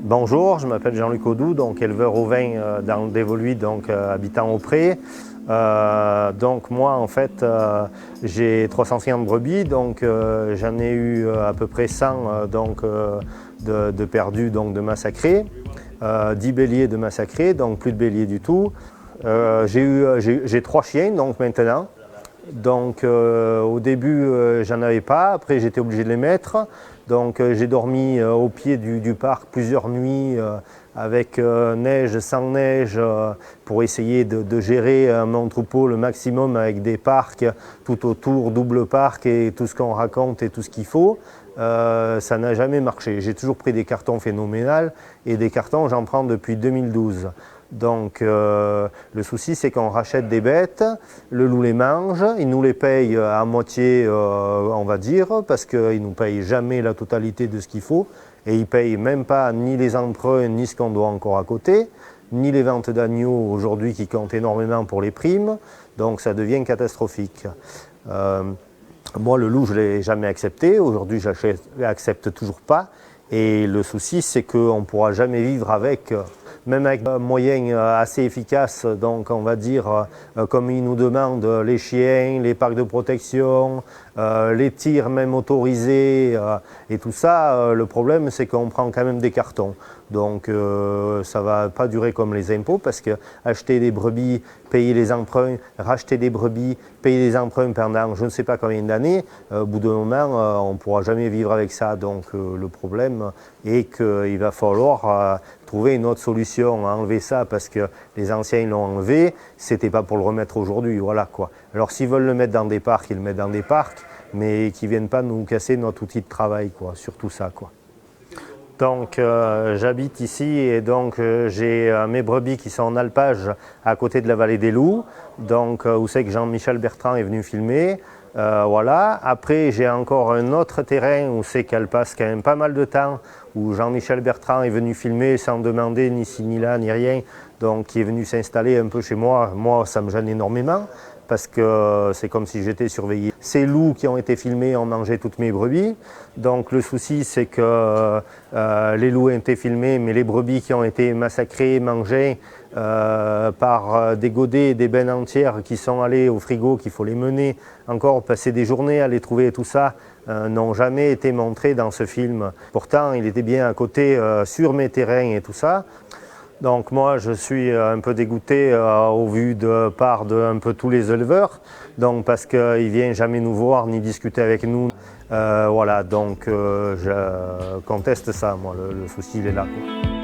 Bonjour, je m'appelle Jean-Luc Audoux, donc éleveur ovin dans le Dévoluy, donc habitant au Pré. Donc moi en fait j'ai 350 brebis, donc j'en ai eu à peu près 100 de perdus, donc de massacrés, 10 béliers de massacrés, donc plus de béliers du tout. J'ai 3 chiens donc maintenant. Donc au début j'en avais pas, après j'étais obligé de les mettre. Donc j'ai dormi au pied du parc plusieurs nuits avec neige, sans neige, pour essayer de gérer mon troupeau le maximum avec des parcs tout autour, double parc et tout ce qu'on raconte et tout ce qu'il faut. Ça n'a jamais marché. J'ai toujours pris des cartons phénoménaux et des cartons j'en prends depuis 2012. Donc le souci c'est qu'on rachète des bêtes, le loup les mange, il nous les paye à moitié on va dire, parce qu'il ne nous paye jamais la totalité de ce qu'il faut, et il ne paye même pas ni les emprunts, ni ce qu'on doit encore à côté, ni les ventes d'agneaux aujourd'hui qui comptent énormément pour les primes, donc ça devient catastrophique. Moi le loup je ne l'ai jamais accepté, aujourd'hui je l'accepte toujours pas, et le souci c'est qu'on ne pourra jamais vivre avec. Même avec un moyen assez efficace, donc on va dire, comme ils nous demandent, les chiens, les parcs de protection, les tirs même autorisés et tout ça, le problème c'est qu'on prend quand même des cartons. Donc ça ne va pas durer comme les impôts, parce que acheter des brebis, payer les emprunts, racheter des brebis, payer les emprunts pendant je ne sais pas combien d'années, au bout d'un moment on ne pourra jamais vivre avec ça. Donc le problème est qu'il va falloir trouver une autre solution à enlever ça, parce que les anciens l'ont enlevé, c'était pas pour le remettre aujourd'hui, voilà quoi. Alors s'ils veulent le mettre dans des parcs, ils le mettent dans des parcs, mais qu'ils viennent pas nous casser notre outil de travail, quoi, surtout ça, quoi. Donc j'habite ici et donc j'ai mes brebis qui sont en alpage à côté de la vallée des loups, donc où c'est que Jean-Michel Bertrand est venu filmer. Voilà. Après j'ai encore un autre terrain où c'est qu'elle passe quand même pas mal de temps, où Jean-Michel Bertrand est venu filmer sans demander ni ci ni là ni rien, donc qui est venu s'installer un peu chez moi. Moi ça me gêne énormément, parce que c'est comme si j'étais surveillé. Ces loups qui ont été filmés ont mangé toutes mes brebis, donc le souci c'est que les loups ont été filmés, mais les brebis qui ont été massacrées, mangées par des godets et des bennes entières qui sont allées au frigo, qu'il faut les mener encore, passer des journées à les trouver et tout ça, n'ont jamais été montrés dans ce film. Pourtant il était bien à côté sur mes terrains et tout ça. Donc moi je suis un peu dégoûté au vu de part de un peu tous les éleveurs, donc parce qu'ils ne viennent jamais nous voir ni discuter avec nous. Voilà, donc je conteste ça, moi, le souci il est là, quoi.